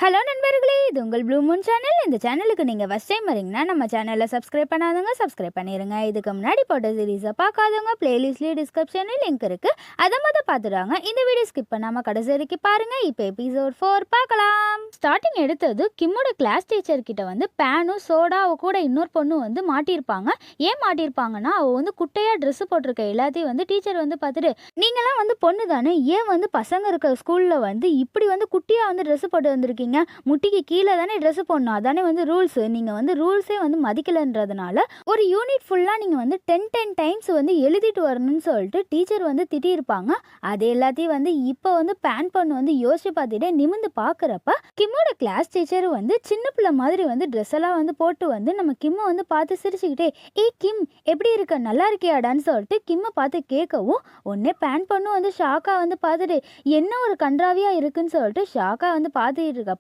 Hello நண்பர்களே, இது உங்கள் ப்ளூ மூன் சேனல். இந்த சேனலுக்கு நீங்கள் ஃபஸ்ட் டைம் வரீங்கன்னா நம்ம சேனலில் சப்ஸ்கிரைப் பண்ணாதவங்க சப்ஸ்கிரைப் பண்ணிடுங்க. இதுக்கு முன்னாடி போட்ட சீரீஸை பார்க்காதவங்க பிளேலிஸ்ட்லேயே டிஸ்கிரிப்ஷனில் லிங்க் இருக்குது, அதை மொதல் பார்த்துடுவாங்க. இந்த வீடியோ ஸ்கிப் பண்ணாமல் கடைசி வரைக்கும் பாருங்கள். இப்போ எபிசோட் 4 பார்க்கலாம். ஸ்டார்டிங் எடுத்தது கிம்மோட கிளாஸ் டீச்சர் கிட்ட வந்து பேனும் சோடாவை கூட இன்னொரு பொண்ணு வந்து மாட்டியிருப்பாங்க. ஏன் மாட்டியிருப்பாங்கன்னா, அவள் வந்து குட்டையாக ட்ரெஸ்ஸு போட்டிருக்க எல்லாத்தையும் வந்து டீச்சர் வந்து பார்த்துட்டு, நீங்களாம் வந்து பொண்ணு தானே, ஏன் வந்து பசங்க இருக்க ஸ்கூலில் வந்து இப்படி வந்து குட்டியாக வந்து ட்ரெஸ்ஸு போட்டு வந்திருக்கீங்க, முட்டிக்கு கீழே தானே ட்ரெஸ் போடணும், அதானே வந்து ரூல்ஸ், நீங்கள் வந்து ரூல்ஸே வந்து மதிக்கலைன்றதுனால ஒரு யூனிட் ஃபுல்லாக நீங்கள் வந்து 10 டைம்ஸ் வந்து எழுதிட்டு வரணும்னு சொல்லிட்டு டீச்சர் வந்து திட்டியிருப்பாங்க. அது எல்லாத்தையும் வந்து இப்போ வந்து பேன் பண்ணு வந்து யோசிச்சு பார்த்துட்டே நிமிந்து பார்க்குறப்ப கிம்மோட கிளாஸ் டீச்சர் வந்து சின்ன பிள்ளை மாதிரி வந்து ட்ரெஸ் எல்லாம் வந்து போட்டு வந்து நம்ம கிம்மை வந்து பார்த்து சிரிச்சுக்கிட்டே, கிம் எப்படி இருக்க, நல்லா இருக்கியாடான்னு சொல்லிட்டு கிம்மை பார்த்து கேட்கவும், உடனே பேன் பண்ணு வந்து ஷாக்காக வந்து பார்த்துட்டு என்ன ஒரு கன்றாவியாக இருக்குன்னு சொல்லிட்டு ஷாக்காக வந்து பார்த்துட்டு இருக்கப்ப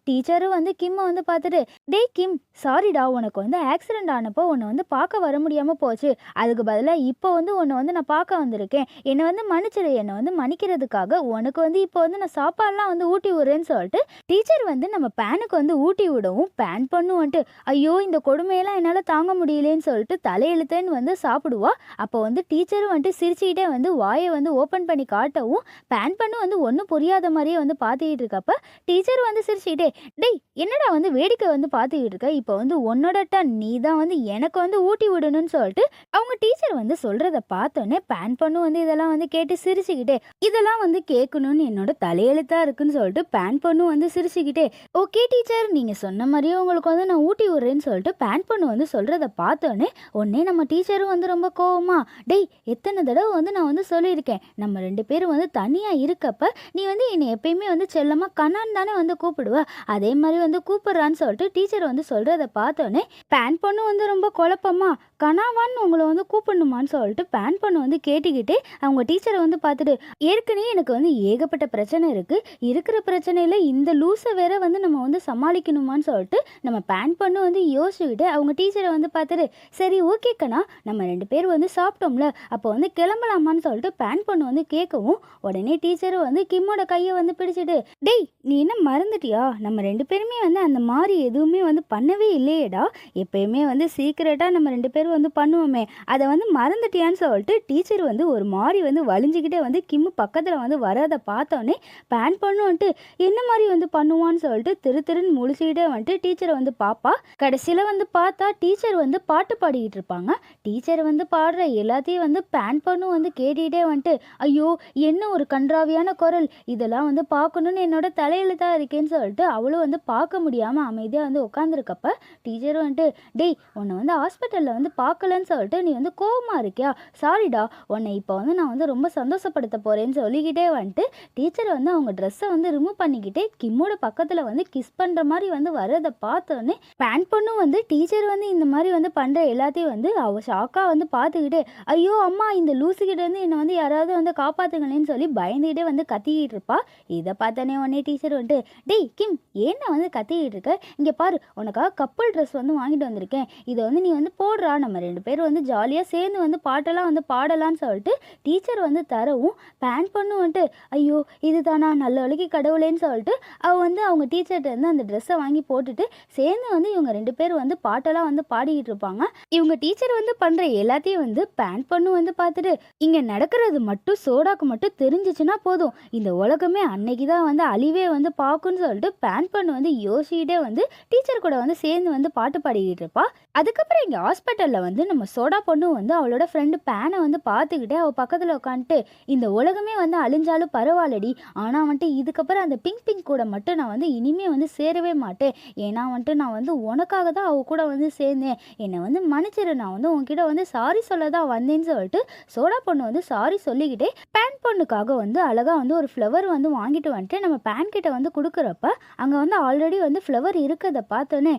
டீச்சரும் வந்து கிம்மை வந்து பார்த்துட்டு, டேய் கிம், சாரிடா, உனக்கு வந்து ஆக்சிடென்ட் ஆனப்போ உன்னை வந்து பார்க்க வர முடியாமல் போச்சு, அதுக்கு பதிலாக இப்போ வந்து உன்னை வந்து நான் பார்க்க வந்திருக்கேன், என்னை வந்து மன்னிச்சிடு, என்னை வந்து மன்னிக்கிறதுக்காக உனக்கு வந்து இப்போ வந்து நான் சாப்பாடுலாம் வந்து ஊட்டி விடுறேன்னு சொல்லிட்டு டீச்சர் வந்து நம்ம பேனுக்கு வந்து ஊட்டி விடவும், பேன் பண்ணு வந்துட்டு ஐயோ இந்த கொடுமையெல்லாம் என்னால் தாங்க முடியலேன்னு சொல்லிட்டு தலையெழுத்தேன்னு வந்து சாப்பிடுவா. அப்போ வந்து டீச்சரும் வந்துட்டு சிரிச்சுக்கிட்டே வந்து வாயை வந்து ஓப்பன் பண்ணி காட்டவும், பேன் பண்ணு வந்து ஒன்றும் புரியாத மாதிரியே வந்து பார்த்துக்கிட்டு இருக்கப்ப டீச்சர் வந்து சிரிச்சுக்கிட்டே, டேய் என்னடா வந்து வேடிக்கை வந்து பார்த்துக்கிட்டு இருக்க, இப்போ வந்து உன்னோட டன், நீ தான் வந்து எனக்கு வந்து ஊட்டி விடணும்னு சொல்லிட்டு அவங்க டீச்சர் வந்து சொல்கிறத பார்த்தோன்னே பேன் பண்ணு வந்து இதெல்லாம் வந்து கேட்டு சிரிச்சுக்கிட்டே, இதெல்லாம் வந்து கேட்கணும்னு என்னோட தலையெழுத்தாக இருக்குன்னு சொல்லிட்டு பேன் பண்ணு வந்து சிரிச்சுக்கிட்டே, ஓகே டீச்சர், நீங்கள் சொன்ன மாதிரியே உங்களுக்கு வந்து நான் ஊட்டி விடுறேன்னு சொல்லிட்டு பேன் பண்ணு வந்து சொல்கிறத பார்த்தோன்னே உடனே நம்ம டீச்சரும் வந்து ரொம்ப கோவமா, டேய் எத்தனை தடவை வந்து நான் வந்து சொல்லியிருக்கேன், நம்ம 2 பேரும் வந்து தனியாக இருக்கப்ப நீ வந்து என்னை எப்பயுமே வந்து செல்லமாக கண்ணான்னு தானே வந்து கூப்பிடுவ, அதே மாதிரி வந்து கூப்பிட்றான்னு சொல்லிட்டு டீச்சர் வந்து சொல்கிறத பார்த்தோன்னே பேன் பண்ணு வந்து ரொம்ப குழப்பமா, கனாவான்னு உங்களை வந்து கூப்பிடணுமான்னு சொல்லிட்டு பேன் பண்ணு வந்து கேட்டுக்கிட்டே அவங்க டீச்சரை வந்து பார்த்துட்டு, ஏற்கனவே எனக்கு வந்து ஏகப்பட்ட பிரச்சனை இருக்குது, இருக்கிற பிரச்சனையில் இந்த லூஸை வேற வந்து நம்ம வந்து சமாளிக்கணுமான்னு சொல்லிட்டு நம்ம பேன் பண்ணு வந்து யோசிச்சுக்கிட்டு அவங்க டீச்சரை வந்து பார்த்துட்டு, சரி ஓகே கண்ணா, நம்ம 2 பேரும் வந்து சாப்பிட்டோம்ல, அப்போ வந்து கிளம்பலாமான்னு சொல்லிட்டு பேன் பண்ணு வந்து கேட்கவும், உடனே டீச்சரும் வந்து கிம்மோட கையை வந்து பிடிச்சிட்டு, டேய் நீ என்ன மறந்துட்டியா, நம்ம 2 பேருமே வந்து அந்த மாதிரி எதுவுமே வந்து பண்ணவே இல்லையேடா, எப்பயுமே வந்து சீக்கிரட்டாக நம்ம 2 பேரும் வந்து பண்ணுவோமே, அதை வந்து மறந்துட்டியான்னு சொல்லிட்டு டீச்சர் வந்து ஒரு மாதிரி வந்து வலிஞ்சிக்கிட்டே வந்து கிம்மு பக்கத்தில் வந்து வரதை பார்த்தோன்னே பேன் பண்ணு வந்துட்டு என்ன மாதிரி வந்து பண்ணுவான்னு சொல்லிட்டு திருன்னு முழிச்சுக்கிட்டே வந்துட்டு டீச்சரை வந்து பாப்பா. கடைசியில் வந்து பார்த்தா டீச்சர் வந்து பாட்டு பாடிக்கிட்டு இருப்பாங்க. டீச்சர் வந்து பாடுற எல்லாத்தையும் வந்து பேன் பண்ணு வந்து கேட்டுக்கிட்டே வந்துட்டு, ஐயோ என்ன ஒரு கன்றாவியான குரல், இதெல்லாம் வந்து பார்க்கணுன்னு என்னோட தலையெழுத்தாக இருக்கேன்னு சொல்லிட்டு அவளும் வந்து பார்க்க முடியாமல் அமைதியாக வந்து உட்காந்துருக்கப்ப டீச்சரும் வந்துட்டு, டேய் உன்னை வந்து ஹாஸ்பிட்டலில் வந்து பார்க்கலன்னு சொல்லிட்டு நீ வந்து கோவமாக இருக்கியா, சாரிடா, உன்னை இப்போ வந்து நான் வந்து ரொம்ப சந்தோஷப்படுத்த போகிறேன்னு சொல்லிக்கிட்டே வந்துட்டு டீச்சரை வந்து அவங்க ட்ரெஸ்ஸை வந்து ரிமூவ் பண்ணிக்கிட்டே கிம்மோட பக்கத்தில் வந்து கிஸ் பண்ணுற மாதிரி வந்து வரதை பார்த்தோன்னே பேன் பண்ணு வந்து டீச்சர் வந்து இந்த மாதிரி வந்து பண்ணுற எல்லாத்தையும் வந்து அவள் ஷாக்காக வந்து பார்த்துக்கிட்டே, ஐயோ அம்மா இந்த லூசுக்கிட்ட வந்து என்னை வந்து யாராவது வந்து காப்பாற்றுங்களேன்னு சொல்லி பயந்துக்கிட்டே வந்து கத்திக்கிட்டு இருப்பா. இதை பார்த்தோன்னே உடனே டீச்சர் வந்துட்டு, டேய் கிம் ஏன்னா வந்து கத்திக்கிட்டு இருக்க, இங்கே பாரு உனக்காக கப்பல் ட்ரெஸ் வந்து வாங்கிட்டு வந்திருக்கேன், இதை வந்து நீ வந்து போடுறா, நம்ம 2 பேரும் வந்து ஜாலியாக சேர்ந்து வந்து பாட்டெல்லாம் வந்து பாடலான்னு சொல்லிட்டு டீச்சர் வந்து தரவும், பேன் பண்ணு வந்துட்டு ஐயோ இதுதானா நல்ல வழிக்கு கடவுளேன்னு சொல்லிட்டு அவள் வந்து அவங்க டீச்சர்கிட்ட இருந்து அந்த ட்ரெஸ்ஸை வாங்கி போட்டுட்டு சேர்ந்து வந்து இவங்க 2 பேரும் வந்து பாட்டெல்லாம் வந்து பாடிக்கிட்டு இருப்பாங்க. இவங்க டீச்சர் வந்து பண்ணுற எல்லாத்தையும் வந்து பேன் பண்ணு வந்து பார்த்துட்டு, இங்கே நடக்கிறது மட்டும் சோடாக்கு மட்டும் தெரிஞ்சிச்சுன்னா போதும், இந்த உலகமே அன்னைக்கு தான் வந்து அழிவே வந்து பார்க்குன்னு சொல்லிட்டு பேன் பண்ணு வந்து யோசிக்கிட்டே வந்து டீச்சர் கூட வந்து சேர்ந்து வந்து பாட்டு பாடிக்கிட்டு இருப்பா. அதுக்கப்புறம் இங்கே ஹாஸ்பிட்டலில் வந்து நம்ம சோடா பொண்ணு வந்து அவளோட ஃப்ரெண்டு பேனை வந்து பார்த்துக்கிட்டே அவள் பக்கத்தில் உட்காந்துட்டு, இந்த உலகமே வந்து அழிஞ்சாலும் பரவாயில்லடி, ஆனால் வந்துட்டு இதுக்கப்புறம் அந்த பிங்க் கூட மட்டும் நான் வந்து இனிமே வந்து சேரவே மாட்டேன், ஏன்னா வந்துட்டு நான் வந்து உனக்காக தான் அவ கூட வந்து சேர்ந்தேன், என்னை வந்து மன்னிச்சிரு, நான் வந்து உன்கிட்ட வந்து சாரி சொல்ல தான் வந்தேன்னு சொல்லிட்டு சோடா பொண்ணு வந்து சாரி சொல்லிக்கிட்டே பேன் பொண்ணுக்காக வந்து அழகாக வந்து ஒரு ஃப்ளவர் வந்து வாங்கிட்டு வந்துட்டு நம்ம பேன் கிட்ட வந்து கொடுக்குறப்ப அங்கே வந்து ஆல்ரெடி வந்து ஃப்ளவர் இருக்கிறத பார்த்தோன்னே,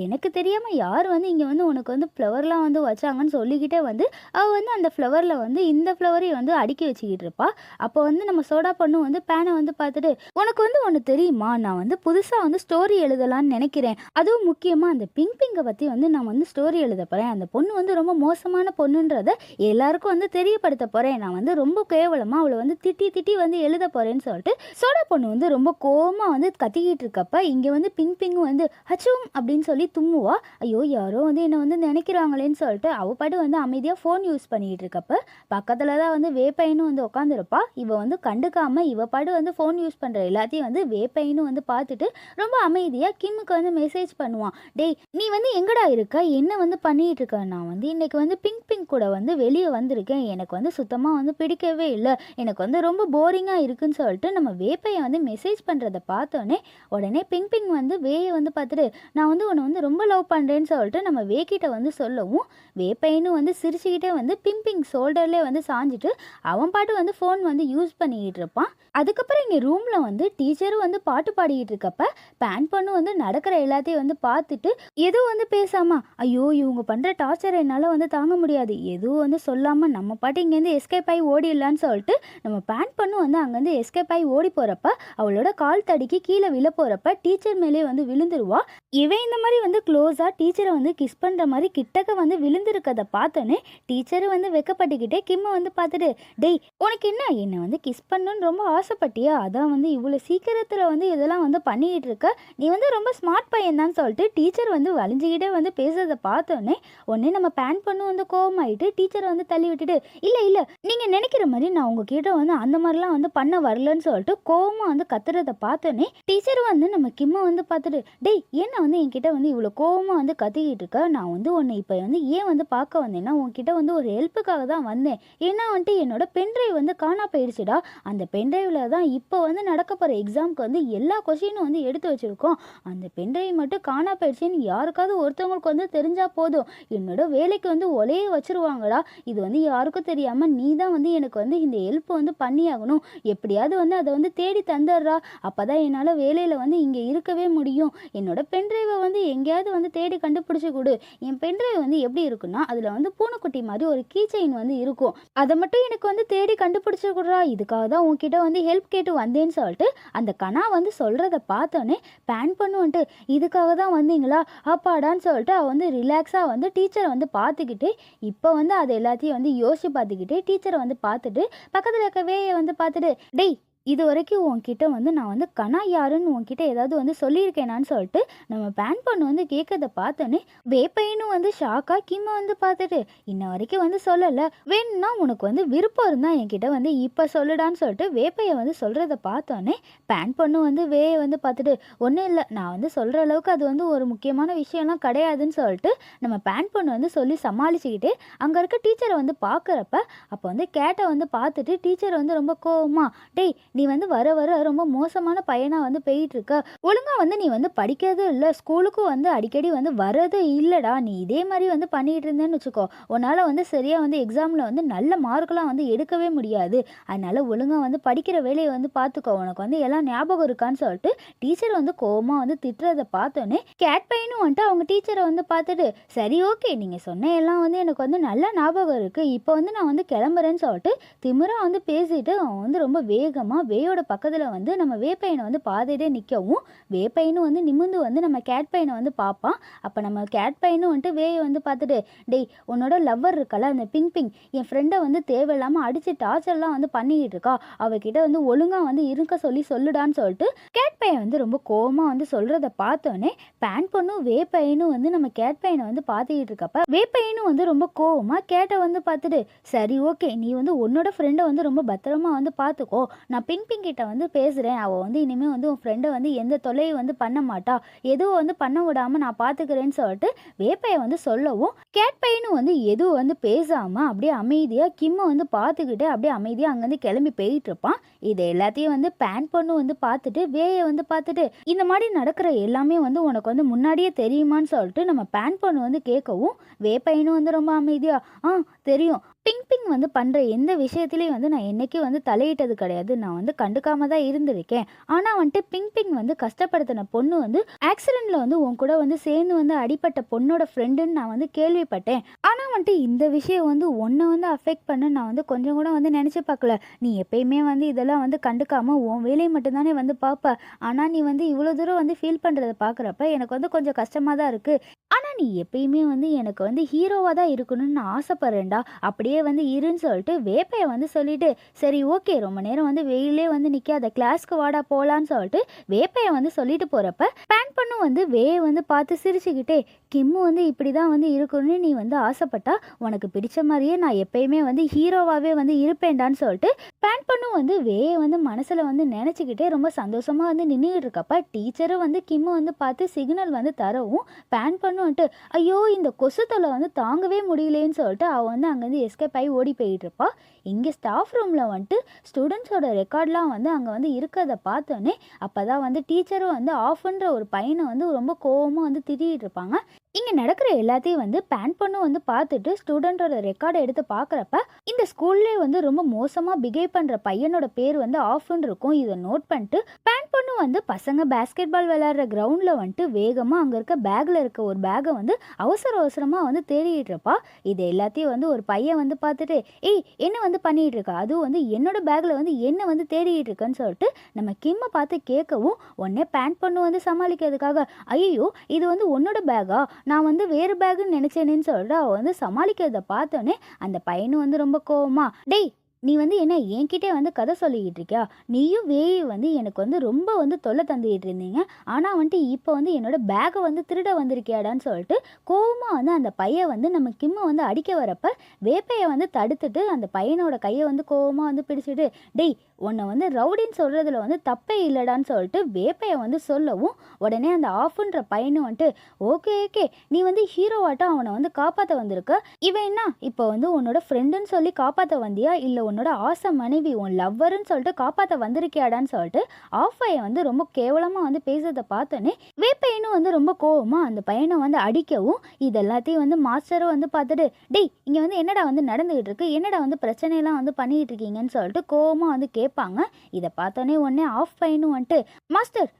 எனக்கு தெரியாமல் யார் வந்து இங்கே வந்து உனக்கு வந்து ஃப்ளவர் ஃப்ளவர்லாம் வந்து வச்சாங்கன்னு சொல்லிக்கிட்டே வந்து அவள் வந்து அந்த ஃப்ளவரில் வந்து இந்த ஃப்ளவரையும் வந்து அடுக்கி வச்சுக்கிட்டு இருப்பா. அப்போ வந்து நம்ம சோடா பொண்ணு வந்து பேனை வந்து பார்த்துட்டு, உனக்கு வந்து ஒன்று தெரியுமா, நான் வந்து புதுசாக வந்து ஸ்டோரி எழுதலான்னு நினைக்கிறேன். அதுவும் முக்கியமாக அந்த பிங்க் பிங்கை பற்றி வந்து நான் வந்து ஸ்டோரி எழுத போகிறேன். அந்த பொண்ணு வந்து ரொம்ப மோசமான பொண்ணுன்றதை எல்லாருக்கும் வந்து தெரியப்படுத்த போகிறேன். நான் வந்து ரொம்ப கேவலமாக அவளை வந்து திட்டி திட்டி வந்து எழுத போகிறேன்னு சொல்லிட்டு சோடா பொண்ணு வந்து ரொம்ப கோவமாக வந்து கத்திக்கிட்டு இருக்கப்ப இங்கே வந்து பிங்க் பிங்கு வந்து ஹச்சும் அப்படின்னு சொல்லி தும்முவா. ஐயோ யாரோ வந்து என்னை வந்து நினைக்கிறாங்களேன்னு சொல்லிட்டு அவ பாட்டு வந்து அமைதியாக ஃபோன் யூஸ் பண்ணிக்கிட்டு இருக்கப்ப பக்கத்தில் தான் வந்து வேப்பைன்னு வந்து உட்காந்துருப்பா. இவ வந்து கண்டுக்காம இவ பாட்டு வந்து ஃபோன் யூஸ் பண்ணுற எல்லாத்தையும் வந்து வேப்பைன்னு வந்து பார்த்துட்டு ரொம்ப அமைதியாக கிம்முக்கு வந்து மெசேஜ் பண்ணுவான். டேய் நீ வந்து எங்கடா இருக்க, என்ன வந்து பண்ணிட்டு இருக்க, நான் வந்து இன்னைக்கு வந்து பிங்க் பிங்க் கூட வந்து வெளியே வந்திருக்கேன், எனக்கு வந்து சுத்தமாக வந்து பிடிக்கவே இல்லை, எனக்கு வந்து ரொம்ப போரிங்காக இருக்குன்னு சொல்லிட்டு நம்ம வேப்பையை வந்து மெசேஜ் பண்ணுறதை பார்த்தோன்னே உடனே பிங்க் பிங்க் வந்து வேயை வந்து பார்த்துட்டு நான் வந்து உன்னை வந்து ரொம்ப லவ் பண்ணுறேன்னு சொல்லிட்டு நம்ம வேக்கிட்ட வந்து சொல்லவும் வேப்பைன்னு வந்து சிரிச்சுக்கிட்டே வந்து பிங்க் பிங்க் ஷோல்டர்லேயே வந்து சாஞ்சிட்டு அவன் பாட்டு வந்து ஃபோன் வந்து யூஸ் பண்ணிக்கிட்டு இருப்பான். அதுக்கப்புறம் இங்கே ரூமில் வந்து டீச்சரும் வந்து பாட்டு பாடிக்கிட்டு இருக்கப்ப பேன் பொண்ணு வந்து நடக்கிற எல்லாத்தையும் வந்து பார்த்துட்டு எதுவும் வந்து பேசாமா ஐயோ இவங்க பண்ணுற டார்ச்சர் என்னால் வந்து தாங்க முடியாது, எதுவும் வந்து சொல்லாமல் நம்ம பாட்டு இங்கேருந்து எஸ்கேப் ஆகி ஓடிடலான்னு சொல்லிட்டு நம்ம பேன் பொண்ணு வந்து அங்கேருந்து எஸ்கேப் ஆகி ஓடி போகிறப்ப அவளோட கால் தடுக்கி கீழே விழ போகிறப்ப டீச்சர் மேலே வந்து விழுந்துருவா. இவன் இந்த மாதிரி வந்து க்ளோஸாக டீச்சரை வந்து கிஸ் பண்ணுற மாதிரி கிட்டக்க வந்து விழுந்திருக்கதை பார்த்தோன்னே டீச்சரு வந்து வெக்கப்பட்டுக்கிட்டே கிம்மை வந்து பார்த்துட்டு டேய் உனக்கு என்ன வந்து கிஸ் பண்ணணுன்னு ரொம்ப ஆசைப்பட்டியா, அதான் வந்து இவ்வளோ சீக்கிரத்தில் வந்து இதெல்லாம் வந்து பண்ணிக்கிட்டு இருக்க, நீ வந்து ரொம்ப ஸ்மார்ட் பையன் தான் சொல்லிட்டு டீச்சர் வந்து வலிஞ்சிக்கிட்டே வந்து பேசுறதை பார்த்தோன்னே உடனே நம்ம பேன் பண்ணு வந்து கோவமாயிட்டு டீச்சரை வந்து தள்ளி விட்டுட்டு இல்லை நீங்கள் நினைக்கிற மாதிரி நான் உங்ககிட்ட வந்து அந்த மாதிரிலாம் வந்து பண்ண வரலன்னு சொல்லிட்டு கோவமாக வந்து கத்துறதை பார்த்தோன்னே டீச்சர் வந்து நம்ம கிம்மை வந்து பார்த்துட்டு டேய் என்ன வந்து என்கிட்ட வந்து இவ்வளோ கோவமாக வந்து கத்திக்கிட்டு இருக்க, நான் வந்து உன்னை இப்போ வந்து ஏன் வந்து பார்க்க வந்தேன்னா உன்கிட்ட வந்து ஒரு ஹெல்ப்புக்காக தான் வந்தேன், ஏன்னா வந்துட்டு என்னோட பென்ட்ரைவ் வந்து காணா போயிடுச்சுடா, அந்த பென்ட்ரைவில் தான் இப்போ வந்து நடக்க போகிற எக்ஸாமுக்கு வந்து எல்லா கொஷினும் வந்து எடுத்து வச்சுருக்கோம், அந்த பென்ட்ரைவ் மட்டும் காணா போயிடுச்சுன்னு யாருக்காவது ஒருத்தவங்களுக்கு வந்து தெரிஞ்சால் போதும் என்னோட வேலைக்கு வந்து ஒலையே வச்சுருவாங்கடா, இது வந்து யாருக்கும் தெரியாமல் நீ தான் வந்து எனக்கு வந்து இந்த ஹெல்ப் வந்து பண்ணியாகணும், எப்படியாவது வந்து அதை வந்து தேடி தந்துடுறா, அப்போ தான் என்னால் வேலையில் வந்து இங்கே இருக்கவே முடியும், என்னோட பென்ட்ரைவை வந்து எங்கேயாவது வந்து தேடி கண்டுபிடிச்சி கொடு, என் பென்ட்ரைவ் வந்து எப்படி இருக்குன்னா அதில் வந்து பூனைக்குட்டி மாதிரி ஒரு கீ செயின் வந்து இருக்கும், அதை மட்டும் எனக்கு வந்து தேடி கண்டுபிடிச்சி கொடுறா, இதுக்காக தான் உன்கிட்ட வந்து ஹெல்ப் கேட்டு வந்தேன்னு சொல்லிட்டு அந்த கனா வந்து சொல்கிறத பார்த்தோன்னே பேன் பண்ணுன்ட்டு இதுக்காக தான் வந்தீங்களா அப்பாடான்னு சொல்லிட்டு அவள் வந்து ரிலாக்ஸாக வந்து டீச்சரை வந்து பார்த்துக்கிட்டு இப்போ வந்து அது எல்லாத்தையும் வந்து யோசிச்சு பார்த்துக்கிட்டு டீச்சரை வந்து பார்த்துட்டு பக்கத்தில் இருக்கவே வந்து பார்த்துட்டு டேய் இது வரைக்கும் உன்கிட்ட வந்து நான் வந்து கனா யாருன்னு உன்கிட்ட ஏதாவது வந்து சொல்லியிருக்கேனான்னு சொல்லிட்டு நம்ம பேன் பண்ணு வந்து கேட்கறத பார்த்தோன்னே வேப்பையனும் வந்து ஷாக்கா கிம்மை வந்து பார்த்துட்டு இன்ன வரைக்கும் வந்து சொல்லலை, வேணும்னா உனக்கு வந்து விருப்பம் இருந்தால் என்கிட்ட வந்து இப்போ சொல்லுடான்னு சொல்லிட்டு வேப்பையை வந்து சொல்கிறத பார்த்தோன்னே பேன் பண்ணு வந்து வேயை வந்து பார்த்துட்டு ஒன்றும் இல்லை நான் வந்து சொல்கிற அளவுக்கு அது வந்து ஒரு முக்கியமான விஷயம்லாம் கிடையாதுன்னு சொல்லிட்டு நம்ம பேன் பண்ணு வந்து சொல்லி சமாளிச்சுக்கிட்டு அங்கே இருக்க டீச்சரை வந்து பார்க்குறப்ப அப்போ வந்து கேட்டை வந்து பார்த்துட்டு டீச்சர் வந்து ரொம்ப கோவமா டேய் நீ வந்து வர வர ரொம்ப மோசமான பையனாக வந்து போயிட்டு இருக்க, ஒழுங்காக வந்து நீ வந்து படிக்கிறதும் இல்லை ஸ்கூலுக்கும் வந்து அடிக்கடி வந்து வரது இல்லைடா, நீ இதே மாதிரி வந்து பண்ணிகிட்டு இருந்தேன்னு வச்சுக்கோ உன்னால் வந்து சரியாக வந்து எக்ஸாமில் வந்து நல்ல மார்க்கெலாம் வந்து எடுக்கவே முடியாது, அதனால் ஒழுங்காக வந்து படிக்கிற வேலையை வந்து பார்த்துக்கோ, உனக்கு வந்து எல்லாம் ஞாபகம் இருக்கான்னு சொல்லிட்டு டீச்சர் வந்து கோவமாக வந்து திட்டுறதை பார்த்தோன்னே கேட் பையனும் வந்துட்டு அவங்க டீச்சரை வந்து பார்த்துட்டு சரி ஓகே நீங்கள் சொன்ன எல்லாம் வந்து எனக்கு வந்து நல்லா ஞாபகம் இருக்குது, இப்போ வந்து நான் வந்து கிளம்புறேன்னு சொல்லிட்டு திமிராக வந்து பேசிட்டு அவன் வந்து ரொம்ப வேகமாக வேயோட பக்கத்தில் வந்து நம்ம வேப்பையனை வந்து பாதையிலே நிற்கவும் வேப்பையனும் வந்து நிமிந்து வந்து நம்ம கேட் பையனை வந்து பார்ப்பான். அப்போ நம்ம கேட் பையனும் வந்துட்டு வேயை வந்து பார்த்துட்டு டேய் உன்னோட லவ்வர் இருக்கல அந்த பிங்க் பிங்க் என் ஃப்ரெண்டை வந்து தேவையில்லாமல் அடித்து டார்ச்சர்லாம் வந்து பண்ணிக்கிட்டு இருக்கா, அவகிட்ட வந்து ஒழுங்காக வந்து இருக்க சொல்லி சொல்லுடான்னு சொல்லிட்டு கேட் பையன் வந்து ரொம்ப கோவமாக வந்து சொல்கிறத பார்த்தோன்னே பேன் பொண்ணும் வேப்பையனும் வந்து நம்ம கேட் பையனை வந்து பார்த்துக்கிட்டு இருக்கப்ப வேப்பையனும் வந்து ரொம்ப கோவமாக கேட்டை வந்து பார்த்துட்டு சரி ஓகே நீ வந்து உன்னோட ஃப்ரெண்டை வந்து ரொம்ப பத்திரமா வந்து பார்த்துக்கோ, நான் பிங்க் பிங்க் கிட்ட வந்து பேசுகிறேன், அவள் வந்து இனிமேல் வந்து உன் ஃப்ரெண்டை வந்து எந்த தொல்லையும் வந்து பண்ண மாட்டா, எதுவும் வந்து பண்ண விடாமல் நான் பார்த்துக்கிறேன்னு சொல்லிட்டு வேப்பையை வந்து சொல்லவும் கேட் பையனும் வந்து எதுவும் வந்து பேசாமல் அப்படியே அமைதியாக கிம்மை வந்து பார்த்துக்கிட்டு அப்படியே அமைதியாக அங்கேருந்து கிளம்பி போயிட்டு இருப்பான். இது எல்லாத்தையும் வந்து பேன் பொண்ணு வந்து பார்த்துட்டு வேயை வந்து பார்த்துட்டு இந்த மாதிரி நடக்கிற எல்லாமே வந்து உனக்கு வந்து முன்னாடியே தெரியுமான்னு சொல்லிட்டு நம்ம பேன் பொண்ணு வந்து கேட்கவும் வேப்பையனும் வந்து ரொம்ப அமைதியாக தெரியும், பிங் பிங் வந்து பண்ணுற எந்த விஷயத்துலையும் வந்து நான் என்றைக்கும் வந்து தலையிட்டது கிடையாது. நான் வந்து கண்டுக்காம தான் இருந்திருக்கேன். ஆனால் வந்துட்டு பிங் பிங் வந்து கஷ்டப்படுத்தின பொண்ணு வந்து ஆக்சிடெண்ட்டில் வந்து உன் கூட வந்து சேர்ந்து வந்து அடிபட்ட பொண்ணோட ஃப்ரெண்டுன்னு நான் வந்து கேள்விப்பட்டேன். ஆனால் வந்துட்டு இந்த விஷயம் வந்து உன்னை வந்து அஃபெக்ட் பண்ண நான் வந்து கொஞ்சம் கூட வந்து நினச்சி பார்க்கல. நீ எப்பயுமே வந்து இதெல்லாம் வந்து கண்டுக்காம உன் வேலையை மட்டும்தானே வந்து பார்ப்ப. ஆனால் நீ வந்து இவ்வளோ தூரம் வந்து ஃபீல் பண்ணுறத பார்க்குறப்ப எனக்கு வந்து கொஞ்சம் கஷ்டமாக தான் இருக்குது. ஆனால் நீ எப்பயுமே வந்து எனக்கு வந்து ஹீரோவாக தான் இருக்கணும்னு நான் ஆசைப்பட்றேன்டா. அப்படியே வந்து இருன்னு சொல்லிட்டு வேப்பையை வந்து சொல்லிட்டு, சரி ஓகே ரொம்ப நேரம் வந்து வெயிலே வந்து நிற்காத, கிளாஸ்க்கு வாடா போகலான்னு சொல்லிட்டு வேப்பையை வந்து சொல்லிட்டு போகிறப்ப பேன் பண்ணும் வந்து வேயை வந்து பார்த்து சிரிச்சுக்கிட்டே, கிம்மு வந்து இப்படி தான் வந்து இருக்கணும்னு நீ வந்து ஆசைப்பட்டா உனக்கு பிடிச்ச மாதிரியே நான் எப்பயுமே வந்து ஹீரோவாகவே வந்து இருப்பேன்டான்னு சொல்லிட்டு பேன் பண்ணும் வந்து வேயை வந்து மனசில் வந்து நினச்சிக்கிட்டே ரொம்ப சந்தோஷமாக வந்து நின்றுக்கிட்டு இருக்கப்ப டீச்சரும் வந்து கிம்மு வந்து பார்த்து சிக்னல் வந்து தரவும் பேன் பண்ணும் வந்துட்டு, ஐயோ இந்த கொசு தொல்லை வந்து தாங்கவே முடியலேன்னு சொல்லிட்டு அவள் வந்து அங்கேருந்து எஸ்கேப் ஆகி ஓடி போயிட்டு இருப்பா. இங்கே ஸ்டாஃப் ரூமில் வந்துட்டு ஸ்டூடெண்ட்ஸோட ரெக்கார்ட்லாம் வந்து அங்கே வந்து இருக்கிறத பார்த்தோன்னே அப்போ தான் வந்து டீச்சரும் வந்து ஆஃப்ன்ற ஒரு பையனை வந்து ரொம்ப கோவமாக வந்து திட்டிகிட்டு இருப்பாங்க. இங்கே நடக்கிற எல்லாத்தையும் வந்து பேன் பண்ணும் வந்து பார்த்துட்டு ஸ்டூடெண்ட்டோட ரெக்கார்டை எடுத்து பார்க்குறப்ப இந்த ஸ்கூல்லே வந்து ரொம்ப மோசமாக பிஹேவ் பண்ணுற பையனோட பேர் வந்து ஆஃப்னு இருக்கும். இதை நோட் பண்ணிட்டு பேன் பண்ணும் வந்து பசங்க பேஸ்கெட் பால் விளையாடுற கிரவுண்டில் வந்துட்டு வேகமாக அங்கே இருக்க பேக்கில் இருக்க ஒரு பேக்கை வந்து அவசர அவசரமாக வந்து தேடிட்டு இருப்பா. இது எல்லாத்தையும் வந்து ஒரு பையன் வந்து பார்த்துட்டு, ஏய் என்ன வந்து பண்ணிகிட்டு இருக்கா, அதுவும் வந்து என்னோட பேக்கில் வந்து என்ன வந்து தேடிட்டு இருக்கன்னு சொல்லிட்டு நம்ம கிம்மை பார்த்து கேட்கவும் உடனே பேன் பண்ணு வந்து சமாளிக்கிறதுக்காக, ஐயோ இது வந்து உன்னோட பேக்கா, நான் வந்து வேறு பேக்குன்னு நினச்சேனேன்னு சொல்லிட்டு அவள் வந்து சமாளிக்கிறத பார்த்தோன்னே அந்த பையனும் வந்து ரொம்ப கோவமா, டேய் நீ வந்து என்ன என்கிட்டே வந்து கதை சொல்லிக்கிட்டு இருக்கியா, நீயும் வேயும் வந்து எனக்கு வந்து ரொம்ப வந்து தொல்லை தந்துக்கிட்டு இருந்தீங்க, ஆனால் வந்துட்டு இப்போ வந்து என்னோட பேக்கை வந்து திருட வந்திருக்கியாடான்னு சொல்லிட்டு கோவமாக வந்து அந்த பையன் வந்து நம்ம கிம்மை வந்து அடிக்க வரப்ப வேப்பையை வந்து தடுத்துட்டு அந்த பையனோட கையை வந்து கோவமாக வந்து பிடிச்சிட்டு, டேய் உன்னை வந்து ரவுடின்னு சொல்கிறதுல வந்து தப்பே இல்லைடான்னு சொல்லிட்டு வேப்பையை வந்து சொல்லவும் உடனே அந்த ஆஃப்ன்ற பையனும் வந்துட்டு, ஓகே ஓகே நீ வந்து ஹீரோவாட்டம் அவனை வந்து காப்பாற்ற வந்திருக்க, இவன் என்ன இப்போ வந்து உன்னோட ஃப்ரெண்டுன்னு சொல்லி காப்பாற்ற வந்தியா, இல்லை உன்னோட ஆசை மனைவி உன் லவ்வருன்னு சொல்லிட்டு காப்பாற்ற வந்திருக்கியாடான்னு சொல்லிட்டு ஆஃப் பையன் வந்து ரொம்ப கேவலமாக வந்து பேசுறதை பார்த்தோன்னே வேப்பையனும் வந்து ரொம்ப கோவமாக அந்த பையனை வந்து அடிக்கவும் இது எல்லாத்தையும் வந்து மாஸ்டரும் வந்து பார்த்துட்டு, டேய் இங்கே வந்து என்னடா வந்து நடந்துகிட்டு இருக்கு, என்னடா வந்து பிரச்சனையெல்லாம் வந்து பண்ணிகிட்டு இருக்கீங்கன்னு சொல்லிட்டு கோவமாக வந்து கேட்பாங்க. இதை பார்த்தோன்னே உடனே ஆஃப் பையனும் வந்துட்டு, மாஸ்டர்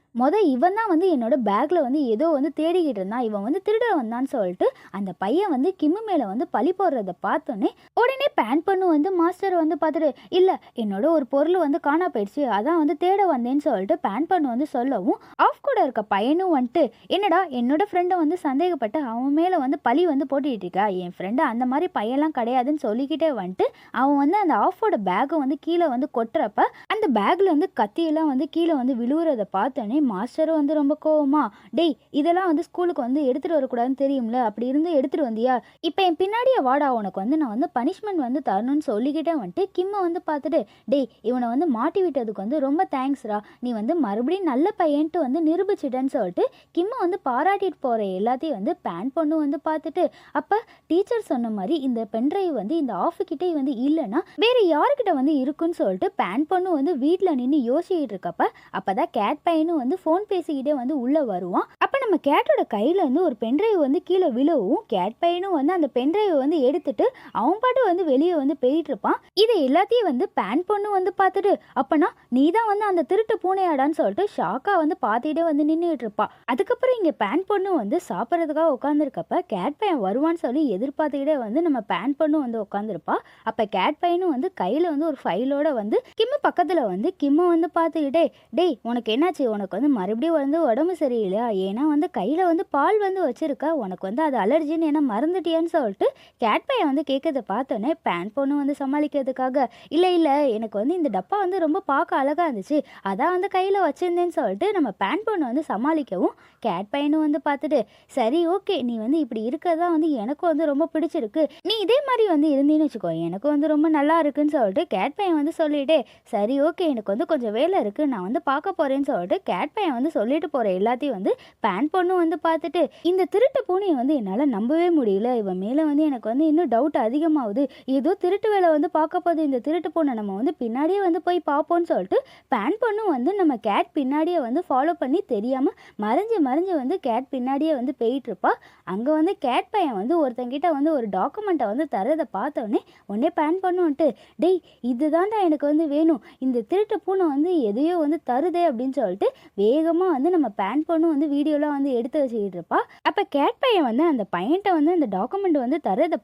இவன் தான் வந்து என்னோட பேக்கில் வந்து ஏதோ வந்து தேடிக்கிட்டு இருந்தான், இவன் வந்து திருட வந்தான்னு சொல்லிட்டு அந்த பையன் வந்து கிம்மு மேலே வந்து பழி போடுறத பார்த்தோன்னே உடனே பேன் பண்ணு வந்து மாஸ்டர் வந்து பார்த்துட்டு, இல்லை என்னோட ஒரு பொருள் வந்து காணா போயிடுச்சு, அதான் வந்து தேட வந்தேன்னு சொல்லிட்டு பேன் பண்ணு வந்து சொல்லவும் ஆஃப் கூட இருக்க பையனும் வந்துட்டு, என்னடா என்னோட ஃப்ரெண்டை வந்து சந்தேகப்பட்டு அவன் மேலே வந்து பழி வந்து போட்டுக்கிட்டு இருக்கா, என் ஃப்ரெண்டு அந்த மாதிரி பையன்லாம் கிடையாதுன்னு சொல்லிக்கிட்டே வந்துட்டு அவன் வந்து அந்த ஆஃபோட பேக்கை வந்து கீழே வந்து கொட்டுறப்ப அந்த பேக்கில் வந்து கத்தியெல்லாம் வந்து கீழே வந்து விழுவுறத பார்த்தோன்னே மாஸ்டரும் வந்து ரொம்ப கோவமா, டேய் இதெல்லாம் வந்து ஸ்கூலுக்கு வந்து எடுத்துகிட்டு வரக்கூடாதுன்னு தெரியும்ல, அப்படி இருந்து எடுத்துகிட்டு வந்தியா, இப்போ என் பின்னாடியே வாடா, உனக்கு வந்து நான் வந்து பனிஷ்மெண்ட் வந்து தரணும்னு சொல்லிக்கிட்டே வந்துட்டு கிம்மை வந்து பார்த்துட்டு, டேய் இவனை வந்து மாட்டி விட்டதுக்கு வந்து ரொம்ப தேங்க்ஸ்ரா, நீ வந்து மறுபடியும் நல்ல பையன்ட்டு வந்து நிரூபிச்சிட்டேன்னு சொல்லிட்டு கிம்மை வந்து பாராட்டிட்டு போகிற எல்லாத்தையும் வந்து பேன் பொண்ணு வந்து பார்த்துட்டு, அப்போ டீச்சர் சொன்ன மாதிரி இந்த பென்ட்ரைவ் வந்து இந்த ஆஃபுக்கிட்டே வந்து இல்லைன்னா வேறு யாருக்கிட்ட வந்து இருக்குன்னு சொல்லிட்டு பேன் பொண்ணு வந்து வீட்டில் நின்று யோசிச்சுட்டு இருக்கப்ப அப்போ தான் கேட் பையனும் வந்து ஃபோன் பேசிக்கிட்டே வந்து உள்ளே வருவான். அப்போ நம்ம கேட்டோட கையில் வந்து ஒரு பென்ட்ரைவ் வந்து கீழே விழவும் கேட் பையனும் வந்து அந்த பென்ட்ரைவ் வந்து எடுத்துட்டு அவன் பாட்டு வந்து வெளியே வந்து போயிட்டு இருப்பான். இதை எல்லாத்தையும் வந்து பேன் பொண்ணு வந்து பார்த்துட்டு, அப்பனா நீ தான் வந்து அந்த திருட்டு பூனையாடான்னு சொல்லிட்டு ஷாக்கா வந்து பார்த்துட்டே வந்து நின்றுட்டு இருப்பா. அதுக்கப்புறம் இங்கே பேன் பொண்ணு வந்து சாப்பிட்றதுக்காக உட்காந்துருக்கப்ப கேட் பையன் வருவான்னு சொல்லி எதிர்பார்த்துக்கிட்டே வந்து நம்ம பேன் பொண்ணு வந்து உட்காந்துருப்பா. அப்போ கேட் பையனும் வந்து கையில் வந்து ஒரு ஃபைலோட வந்து கிம்மு பக்கத்தில் வந்து கிம்மை வந்து பார்த்துக்கிட்டே, டேய் உனக்கு என்னாச்சு, உனக்கு வந்து மறுபடியும் வந்து உடம்பு சரியில்லையா, ஏன்னா வந்து கையில் வந்து பால் வந்து வச்சிருக்க, உனக்கு வந்து அது அலர்ஜின்னு என்ன மறந்துட்டியான்னு சொல்லிட்டு கேட் பையன் வந்து கேட்கறத பார்த்தோன்னே பேன் பொண்ணு வந்து சமாளிக்கிறதுக்காக, இல்லை இல்லை எனக்கு வந்து இந்த டப்பா வந்து ரொம்ப பார்க்க அழகாக இருந்துச்சு, அதான் வந்து கையில் வச்சிருந்தேன்னு சொல்லிட்டு நம்ம பேன் பொண்ணு வந்து சமாளிக்கவும் கேட் பையனும் வந்து பார்த்துட்டு, சரி ஓகே நீ வந்து இப்படி இருக்கிறதா வந்து எனக்கும் வந்து ரொம்ப பிடிச்சிருக்கு, நீ இதே மாதிரி வந்து இருந்தீன்னு வச்சுக்கோ எனக்கும் வந்து ரொம்ப நல்லா இருக்குன்னு சொல்லிட்டு கேட் பையன் வந்து சொல்லிட்டு, சரி ஓகே எனக்கு வந்து கொஞ்சம் வேலை இருக்குது நான் வந்து பார்க்க போகிறேன்னு சொல்லிட்டு கேட் பையன் வந்து சொல்லிட்டு போகிற எல்லாத்தையும் வந்து பேன் பேன் பொண்ணும் வந்து பார்த்துட்டு இந்த திருட்டு பூனையை வந்து என்னால் நம்பவே முடியல, இவன் மேலே வந்து எனக்கு வந்து இன்னும் டவுட் அதிகமாகுது, ஏதோ திருட்டு வேலை வந்து பார்க்க போது இந்த திருட்டு பூனை, நம்ம வந்து பின்னாடியே வந்து போய் பார்ப்போம்னு சொல்லிட்டு பேன் பொண்ணும் வந்து நம்ம கேட் பின்னாடியே வந்து ஃபாலோ பண்ணி தெரியாமல் மறைஞ்சு மறைஞ்சு வந்து கேட் பின்னாடியே வந்து போயிட்டு இருப்பா. அங்கே வந்து கேட் பையன் வந்து ஒருத்தங்கிட்ட வந்து ஒரு டாக்குமெண்ட்டை வந்து தரதை பார்த்தோன்னே பேன் பண்ணுன்ட்டு, டேய் இதுதான்டா எனக்கு வந்து வேணும், இந்த திருட்டு பூனை வந்து எதையோ வந்து தருதே அப்படின்னு சொல்லிட்டு வேகமாக வந்து நம்ம பேன் பொண்ணும் வந்து வீடியோலாம் வந்து எடுத்து வச்சுக்கிட்டு இருப்பா. அப்போ கேட் பையன் வந்து அந்த பையன்கிட்ட வந்து அந்த டாக்குமெண்ட் வந்து தரதை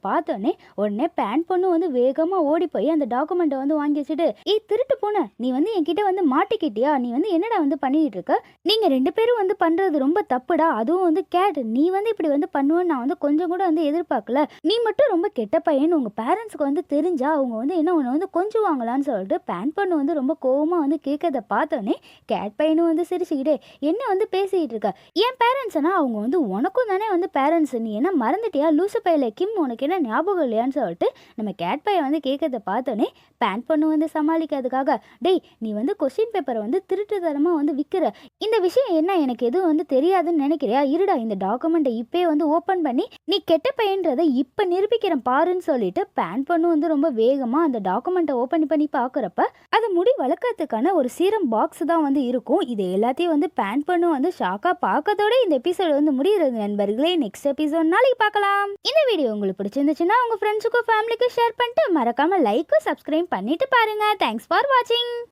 உடனே பேன் பொண்ணு வந்து வேகமாக ஓடி போய் அந்த டாக்குமெண்ட்டை வந்து வாங்கி வச்சுட்டு, ஏய் திருட்டு பூனை, நீ வந்து என்கிட்ட வந்து மாட்டிக்கிட்டியா, நீ வந்து என்னடா வந்து பண்ணிக்கிட்டு இருக்க, நீங்கள் 2 பேரும் வந்து பண்ணுறது ரொம்ப தப்புடா, அதுவும் வந்து கேட், நீ வந்து இப்படி வந்து பண்ணுவேன்னு நான் வந்து கொஞ்சம் கூட வந்து எதிர்பார்க்கல, நீ மட்டும் ரொம்ப கெட்ட பையன், உங்கள் பேரண்ட்ஸுக்கு வந்து தெரிஞ்சா அவங்க வந்து என்ன உன்னை வந்து கொஞ்சம் வாங்கலான்னு சொல்லிட்டு பேன் பொண்ணு வந்து ரொம்ப கோவமாக வந்து கேட்கறத பார்த்தோன்னே கேட் பையனும் வந்து சிரிச்சுக்கிட்டே, என்ன வந்து பேசிக்கிட்டு இருக்க, என் பேரண்ட்ஸ்னா அவங்க வந்து உனக்கும் தானே வந்து பேரண்ட்ஸ், நீ என்ன மறந்துட்டியா லூசு பையில கிம், உனக்கு என்ன ஞாபகம் இல்லையான்னு சொல்லிட்டு நம்ம கேட் பையன் வந்து கேட்கறத பார்த்தோன்னே பேன் பொண்ணு வந்து சமாளிக்கிறதுக்காக, டேய் நீ வந்து கொஸ்டின் பேப்பரை வந்து திருட்டுத்தனமாக வந்து விற்கிற, இந்த விஷயம் என்ன எனக்கு எதுவும் வந்து தெரியாதுன்னு நினைக்கிறியா, இருடா இந்த டாக்குமெண்ட்டை இப்போயே வந்து ஓப்பன் பண்ணி நீ கெட்ட பையன்றதை இப்போ நிரூபிக்கிறேன் பாருன்னு சொல்லிட்டு பேன் பொண்ணு வந்து ரொம்ப வேகமாக அந்த டாக்குமெண்ட்டை ஓப்பன் பண்ணி பார்க்குறப்ப அது முடி வளர்க்கறதுக்கான ஒரு சீரம் பாக்ஸ் தான் வந்து இருக்கும். இது எல்லாத்தையும் வந்து பேன் பொண்ணு வந்து ஷாக்காக பார்க்கறதோட இந்த எபிசோடு வந்து முடிகிறது நண்பர்களே. நெக்ஸ்ட் எபிசோட் நாளைக்கு பார்க்கலாம். இந்த வீடியோ உங்களுக்கு பிடிச்சிருந்துச்சுன்னா உங்கள் ஃப்ரெண்ட்ஸுக்கும் ஃபேமிலிக்கும் ஷேர் பண்ணிட்டு மறக்காமல் லைக்கும் சப்ஸ்கிரைப் பண்ணிட்டு பாருங்க. தேங்க்ஸ் ஃபார் வாட்சிங்.